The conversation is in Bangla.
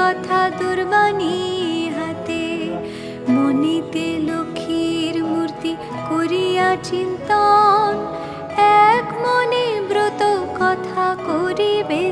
কথা দুর্বাণী হাতে, মনিতে লক্ষ্মীর মূর্তি করিয়া চিন্তন, এক মনে ব্রত কথা করিবে